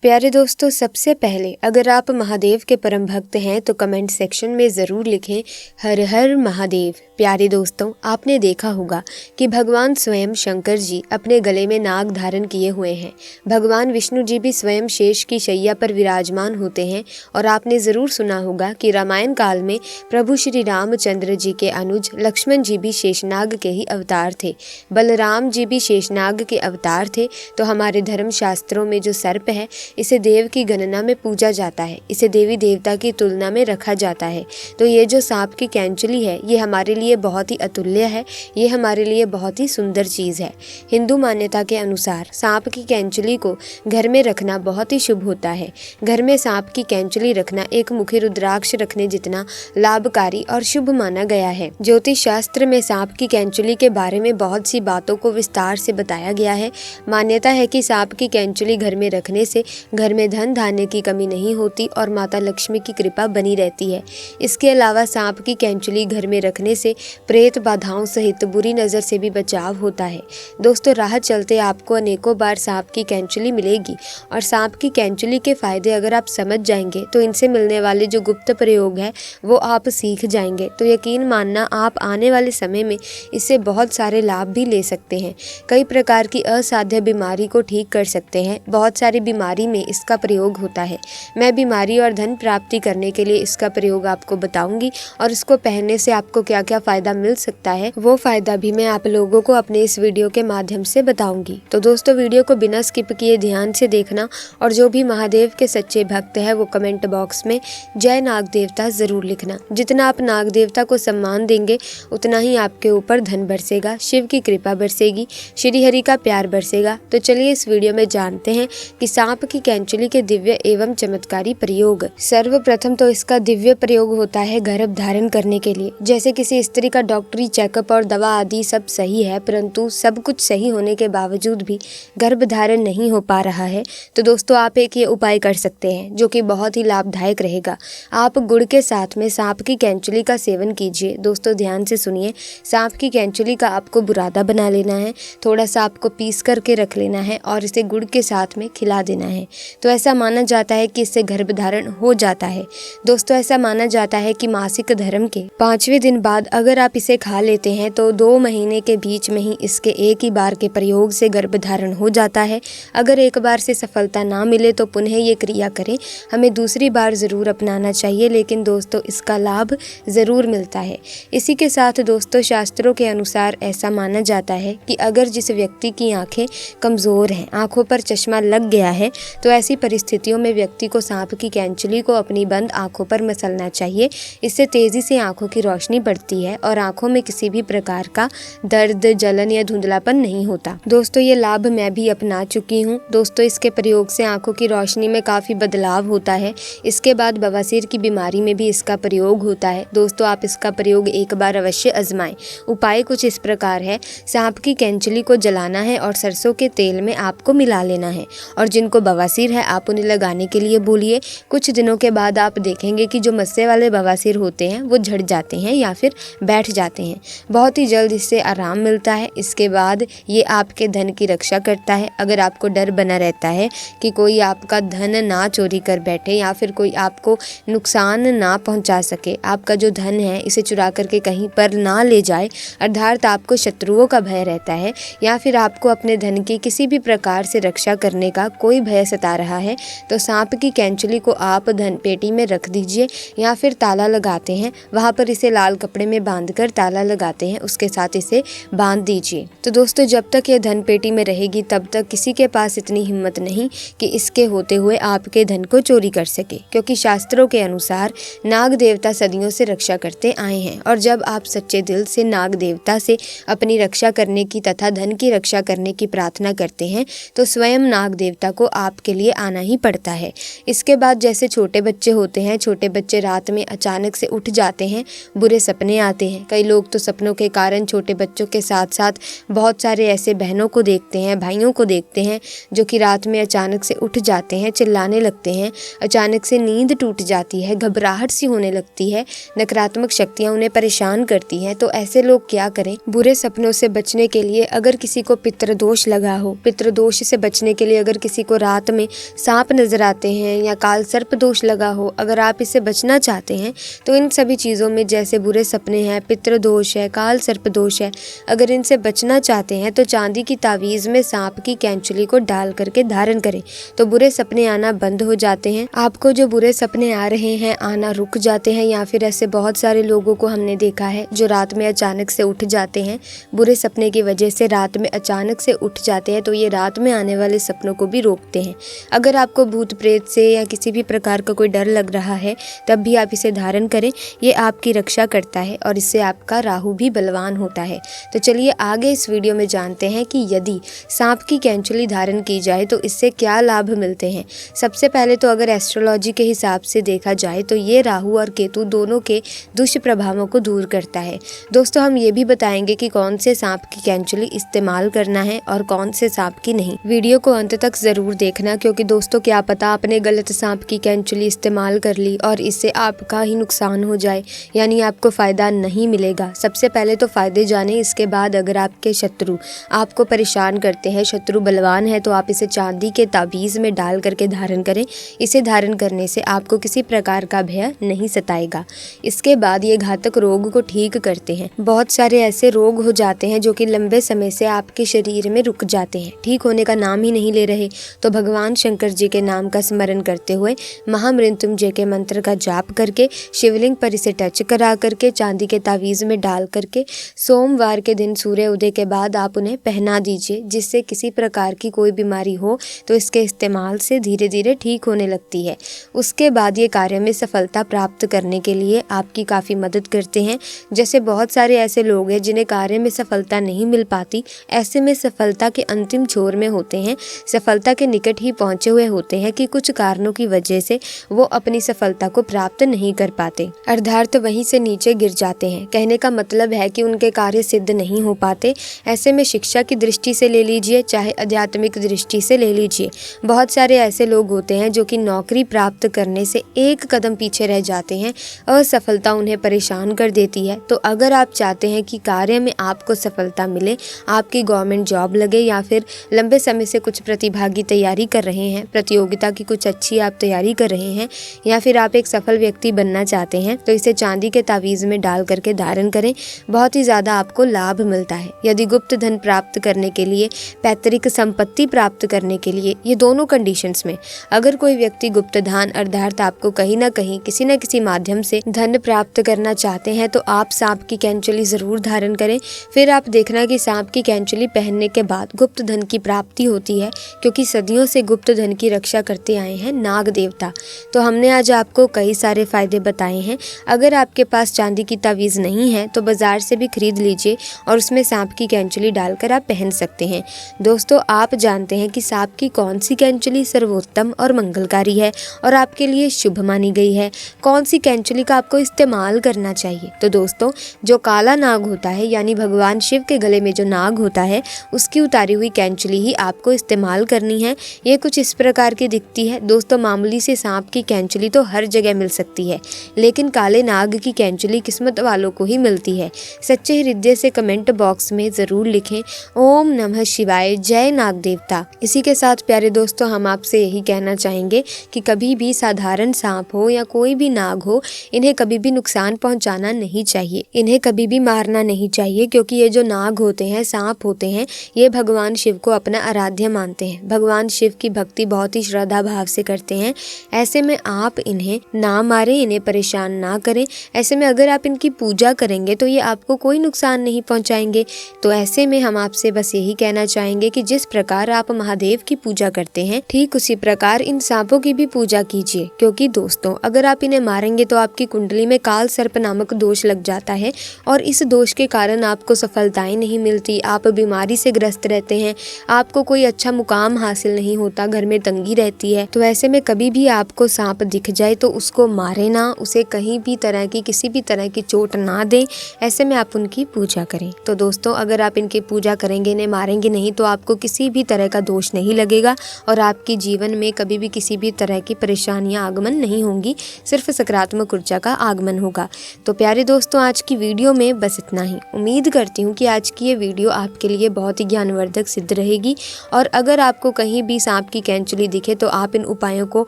प्यारे दोस्तों, सबसे पहले अगर आप महादेव के परम भक्त हैं तो कमेंट सेक्शन में ज़रूर लिखें हर हर महादेव। प्यारे दोस्तों, आपने देखा होगा कि भगवान स्वयं शंकर जी अपने गले में नाग धारण किए हुए हैं। भगवान विष्णु जी भी स्वयं शेष की शैया पर विराजमान होते हैं। और आपने ज़रूर सुना होगा कि रामायण काल में प्रभु श्री रामचंद्र जी के अनुज लक्ष्मण जी भी शेषनाग के ही अवतार थे। बलराम जी भी शेषनाग के अवतार थे। तो हमारे धर्म शास्त्रों में जो सर्प है, इसे देव की गणना में पूजा जाता है, इसे देवी देवता की तुलना में रखा जाता है। तो ये जो सांप की कैंचुली है, ये हमारे लिए बहुत ही अतुल्य है, ये हमारे लिए बहुत ही सुंदर चीज़ है। हिंदू मान्यता के अनुसार सांप की कैंचुली को घर में रखना बहुत ही शुभ होता है। घर में सांप की कैंचुली रखना एक मुखी रुद्राक्ष रखने जितना लाभकारी और शुभ माना गया है। ज्योतिष शास्त्र में सांप की कैंचुली के बारे में बहुत सी बातों को विस्तार से बताया गया है। मान्यता है कि सांप की कैंचुली घर में रखने से घर में धन धान्य की कमी नहीं होती और माता लक्ष्मी की कृपा बनी रहती है। इसके अलावा सांप की कैंचुली घर में रखने से प्रेत बाधाओं सहित बुरी नज़र से भी बचाव होता है। दोस्तों, राह चलते आपको अनेकों बार सांप की कैंचुली मिलेगी और सांप की कैंचुली के फायदे अगर आप समझ जाएंगे तो इनसे मिलने वाले जो गुप्त प्रयोग है वो आप सीख जाएंगे। तो यकीन मानना, आप आने वाले समय में इससे बहुत सारे लाभ भी ले सकते हैं। कई प्रकार की असाध्य बीमारी को ठीक कर सकते हैं। बहुत सारी बीमारी में इसका प्रयोग होता है। मैं बीमारी और धन प्राप्ति करने के लिए इसका प्रयोग आपको बताऊंगी और इसको पहनने से आपको क्या क्या फायदा मिल सकता है, वो फायदा भी मैं आप लोगों को अपने इस वीडियो के माध्यम से बताऊंगी। तो दोस्तों, वीडियो को बिना स्किप किए ध्यान से देखना और जो भी महादेव के सच्चे भक्त है वो कमेंट बॉक्स में जय नाग देवता जरूर लिखना। जितना आप नाग देवता को सम्मान देंगे उतना ही आपके ऊपर धन बरसेगा, शिव की कृपा बरसेगी, श्री हरि का प्यार बरसेगा। तो चलिए इस वीडियो में जानते हैं कि सांप की कैंचुली के दिव्य एवं चमत्कारी प्रयोग। सर्वप्रथम तो इसका दिव्य प्रयोग होता है गर्भ धारण करने के लिए। जैसे किसी स्त्री का डॉक्टरी चेकअप और दवा आदि सब सही है, परंतु सब कुछ सही होने के बावजूद भी गर्भ धारण नहीं हो पा रहा है, तो दोस्तों आप एक ये उपाय कर सकते हैं जो कि बहुत ही लाभदायक रहेगा। आप गुड़ के साथ में सांप की कैंचुली का सेवन कीजिए। दोस्तों ध्यान से सुनिए, सांप की कैंचुली का आपको बुरादा बना लेना है, थोड़ा सा आपको पीस करके रख लेना है और इसे गुड़ के साथ में खिला देना है। तो ऐसा माना जाता है कि इससे गर्भधारण हो जाता है। दोस्तों, ऐसा माना जाता है कि मासिक धर्म के 5वें दिन बाद अगर आप इसे खा लेते हैं तो 2 महीने के बीच में ही इसके एक ही बार के प्रयोग से गर्भधारण हो जाता है। अगर एक बार से सफलता ना मिले तो पुनः ये क्रिया करें, हमें दूसरी बार ज़रूर अपनाना चाहिए, लेकिन दोस्तों इसका लाभ ज़रूर मिलता है। इसी के साथ दोस्तों, शास्त्रों के अनुसार ऐसा माना जाता है कि अगर जिस व्यक्ति की आंखें कमज़ोर हैं, आंखों पर चश्मा लग गया है, तो ऐसी परिस्थितियों में व्यक्ति को सांप की कैंचुली को अपनी बंद आंखों पर मसलना चाहिए। इससे तेजी से आंखों की रोशनी बढ़ती है और आंखों में किसी भी प्रकार का दर्द, जलन या धुंधलापन नहीं होता। दोस्तों, ये लाभ मैं भी अपना चुकी हूँ। दोस्तों, इसके प्रयोग से आंखों की रोशनी में काफ़ी बदलाव होता है। इसके बाद बवासीर की बीमारी में भी इसका प्रयोग होता है। दोस्तों, आप इसका प्रयोग एक बार अवश्य आजमाएं। उपाय कुछ इस प्रकार है। सांप की कैंचुली को जलाना है और सरसों के तेल में आपको मिला लेना है और जिनको बवासीर है आप उन्हें लगाने के लिए बोलिए। कुछ दिनों के बाद आप देखेंगे कि जो मस्से वाले बवासीर होते हैं वो झड़ जाते हैं या फिर बैठ जाते हैं। बहुत ही जल्द इससे आराम मिलता है। इसके बाद ये आपके धन की रक्षा करता है। अगर आपको डर बना रहता है कि कोई आपका धन ना चोरी कर बैठे या फिर कोई आपको नुकसान ना पहुंचा सके, आपका जो धन है इसे चुरा करके कहीं पर ना ले जाए, अर्थात आपको शत्रुओं का भय रहता है या फिर आपको अपने धन की किसी भी प्रकार से रक्षा करने का कोई भय सता रहा है, तो सांप की कैंचुली को आप धन पेटी में रख दीजिए या फिर ताला लगाते हैं, वहाँ पर इसे लाल कपड़े में बांधकर ताला लगाते हैं, उसके साथ इसे बांध दीजिए। तो दोस्तों, जब तक ये धन पेटी में रहेगी तब तक किसी के पास इतनी हिम्मत नहीं कि इसके होते हुए आपके धन को चोरी कर सके, क्योंकि शास्त्रों के अनुसार नाग देवता सदियों से रक्षा करते आए हैं और जब आप सच्चे दिल से नाग देवता से अपनी रक्षा करने की तथा धन की रक्षा करने की प्रार्थना करते हैं तो स्वयं नाग देवता को आपके लिए आना ही पड़ता है। इसके बाद जैसे छोटे बच्चे होते हैं, छोटे बच्चे रात में अचानक से उठ जाते हैं, बुरे सपने आते हैं। कई लोग तो सपनों के कारण छोटे बच्चों के साथ साथ बहुत सारे ऐसे बहनों को देखते हैं, भाइयों को देखते हैं जो कि रात में अचानक से उठ जाते हैं, चिल्लाने लगते हैं, अचानक से नींद टूट जाती है, घबराहट सी होने लगती है, नकारात्मक शक्तियाँ उन्हें परेशान करती हैं। तो ऐसे लोग क्या करें? बुरे सपनों से बचने के लिए अगर किसी को पितृदोष लगा हो, पितृदोष से बचने के लिए अगर किसी को रात रात में सांप नजर आते हैं या काल सर्प दोष लगा हो, अगर आप इससे बचना चाहते हैं तो इन सभी चीज़ों में जैसे बुरे सपने हैं, पितृ दोष है, काल सर्प दोष है, अगर इनसे बचना चाहते हैं तो चांदी की तावीज़ में सांप की कैंचुली को डाल करके धारण करें तो बुरे सपने आना बंद हो जाते हैं। आपको जो बुरे सपने आ रहे हैं आना रुक जाते हैं। या फिर ऐसे बहुत सारे लोगों को हमने देखा है जो रात में अचानक से उठ जाते हैं, बुरे सपने की वजह से रात में अचानक से उठ जाते हैं, तो ये रात में आने वाले सपनों को भी रोकते हैं। अगर आपको भूत प्रेत से या किसी भी प्रकार का कोई डर लग रहा है तब भी आप इसे धारण करें, ये आपकी रक्षा करता है और इससे आपका राहु भी बलवान होता है। तो चलिए आगे इस वीडियो में जानते हैं कि यदि सांप की कैंचुली धारण की जाए तो इससे क्या लाभ मिलते हैं। सबसे पहले तो अगर एस्ट्रोलॉजी के हिसाब से देखा जाए तो ये राहु और केतु दोनों के दुष्प्रभावों को दूर करता है। दोस्तों हम ये भी बताएंगे कि कौन से सांप की कैंचुली इस्तेमाल करना है और कौन से सांप की नहीं। वीडियो को अंत तक जरूर देखना, क्योंकि दोस्तों क्या पता आपने गलत सांप की कैंचुली इस्तेमाल कर ली और इससे आपका ही नुकसान हो जाए, यानी आपको फायदा नहीं मिलेगा। सबसे पहले तो फायदे जाने, इसके बाद अगर आपके शत्रु आपको परेशान करते हैं, शत्रु बलवान है, तो आप इसे चांदी के ताबीज़ में डाल करके धारण करें। इसे धारण करने से आपको किसी प्रकार का भय नहीं सताएगा। इसके बाद ये घातक रोग को ठीक करते हैं। बहुत सारे ऐसे रोग हो जाते हैं जो कि लंबे समय से आपके शरीर में रुक जाते हैं, ठीक होने का नाम ही नहीं ले रहे, तो भगवान शंकर जी के नाम का स्मरण करते हुए महामृत्युंजय के मंत्र का जाप करके शिवलिंग पर इसे टच करा करके चांदी के तावीज़ में डाल करके सोमवार के दिन सूर्य उदय के बाद आप उन्हें पहना दीजिए, जिससे किसी प्रकार की कोई बीमारी हो तो इसके इस्तेमाल से धीरे धीरे ठीक होने लगती है। उसके बाद ये कार्य में सफलता प्राप्त करने के लिए आपकी काफ़ी मदद करते हैं। जैसे बहुत सारे ऐसे लोग हैं जिन्हें कार्य में सफलता नहीं मिल पाती, ऐसे में सफलता के अंतिम छोर में होते हैं, सफलता के निकट ही पहुंचे हुए होते हैं कि कुछ कारणों की वजह से वो अपनी सफलता को प्राप्त नहीं कर पाते, अर्थात वहीं से नीचे गिर जाते हैं। कहने का मतलब है कि उनके कार्य सिद्ध नहीं हो पाते। ऐसे में शिक्षा की दृष्टि से ले लीजिए, चाहे आध्यात्मिक दृष्टि से ले लीजिए, बहुत सारे ऐसे लोग होते हैं जो कि नौकरी प्राप्त करने से एक कदम पीछे रह जाते हैं, असफलता उन्हें परेशान कर देती है। तो अगर आप चाहते हैं कि कार्य में आपको सफलता मिले, आपकी गवर्नमेंट जॉब लगे, या फिर लंबे समय से कुछ प्रतिभागी तैयारी कर रहे हैं, प्रतियोगिता की कुछ अच्छी आप तैयारी कर रहे हैं, या फिर आप एक सफल व्यक्ति बनना चाहते हैं, तो इसे चांदी के तावीज़ में डाल करके धारण करें, बहुत ही ज़्यादा आपको लाभ मिलता है। यदि गुप्त धन प्राप्त करने के लिए, पैतृक संपत्ति प्राप्त करने के लिए, ये दोनों कंडीशंस में अगर कोई व्यक्ति गुप्त धन अर्थात आपको कहीं ना कहीं किसी न किसी माध्यम से धन प्राप्त करना चाहते हैं, तो आप सांप की कैंचुली जरूर धारण करें। फिर आप देखना कि सांप की कैंचुली पहनने के बाद गुप्त धन की प्राप्ति होती है, क्योंकि सदियों से गुप्त धन की रक्षा करते आए हैं नाग देवता। तो हमने आज आपको कई सारे फायदे बताए हैं। अगर आपके पास चांदी की तावीज़ नहीं है तो बाजार से भी खरीद लीजिए और उसमें सांप की कैंचुली डालकर आप पहन सकते हैं। दोस्तों आप जानते हैं कि सांप की कौन सी कैंचुली सर्वोत्तम और मंगलकारी है और आपके लिए शुभ मानी गई है, कौन सी कैंचुली का आपको इस्तेमाल करना चाहिए। तो दोस्तों जो काला नाग होता है, यानी भगवान शिव के गले में जो नाग होता है, उसकी उतारी हुई कैंचुली ही आपको इस्तेमाल करनी है। ये कुछ इस प्रकार की दिखती है। दोस्तों मामूली से सांप की कैंचुली तो हर जगह मिल सकती है, लेकिन काले नाग की कैंचुली किस्मत वालों को ही मिलती है। सच्चे हृदय से कमेंट बॉक्स में ज़रूर लिखें ओम नमः शिवाय, जय नाग देवता। इसी के साथ प्यारे दोस्तों हम आपसे यही कहना चाहेंगे कि कभी भी साधारण सांप हो या कोई भी नाग हो, इन्हें कभी भी नुकसान पहुंचाना नहीं चाहिए, इन्हें कभी भी मारना नहीं चाहिए, क्योंकि ये जो नाग होते हैं, सांप होते हैं, ये भगवान शिव को अपना आराध्य मानते हैं। भगवान शिव की भक्ति बहुत ही श्रद्धा भाव से करते हैं। ऐसे में आप इन्हें ना मारें, इन्हें परेशान ना करें। ऐसे में अगर आप इनकी पूजा करेंगे तो ये आपको कोई नुकसान नहीं पहुंचाएंगे। तो ऐसे में हम आपसे बस यही कहना चाहेंगे कि जिस प्रकार आप महादेव की पूजा करते हैं, ठीक उसी प्रकार इन सांपों की भी पूजा कीजिए, क्योंकि दोस्तों अगर आप इन्हें मारेंगे तो आपकी कुंडली में काल सर्प नामक दोष लग जाता है और इस दोष के कारण आपको सफलताएं नहीं मिलती, आप बीमारी से ग्रस्त रहते हैं, आपको कोई अच्छा मुकाम हासिल नहीं होता, घर में तंगी रहती है। तो ऐसे में कभी भी आपको सांप दिख जाए तो उसको मारे ना, उसे कहीं भी तरह की किसी भी तरह की चोट ना दें। ऐसे में आप उनकी पूजा करें। तो दोस्तों अगर आप इनकी पूजा करेंगे, इन्हें मारेंगे नहीं, तो आपको किसी भी तरह का दोष नहीं लगेगा और आपके जीवन में कभी भी किसी भी तरह की परेशानियां आगमन नहीं होंगी, सिर्फ सकारात्मक ऊर्जा का आगमन होगा। तो प्यारे दोस्तों आज की वीडियो में बस इतना ही। उम्मीद करती हूँ कि आज की ये वीडियो आपके लिए बहुत ही ज्ञानवर्धक सिद्ध रहेगी और अगर आपको कहीं भी सांप सांप की कैंचुली दिखे तो आप इन उपायों को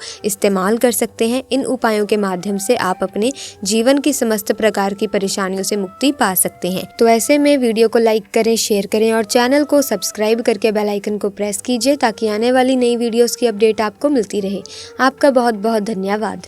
इस्तेमाल कर सकते हैं। इन उपायों के माध्यम से आप अपने जीवन की समस्त प्रकार की परेशानियों से मुक्ति पा सकते हैं। तो ऐसे में वीडियो को लाइक करें, शेयर करें और चैनल को सब्सक्राइब करके बेल आइकन को प्रेस कीजिए ताकि आने वाली नई वीडियोस की अपडेट आपको मिलती रहे। आपका बहुत बहुत धन्यवाद।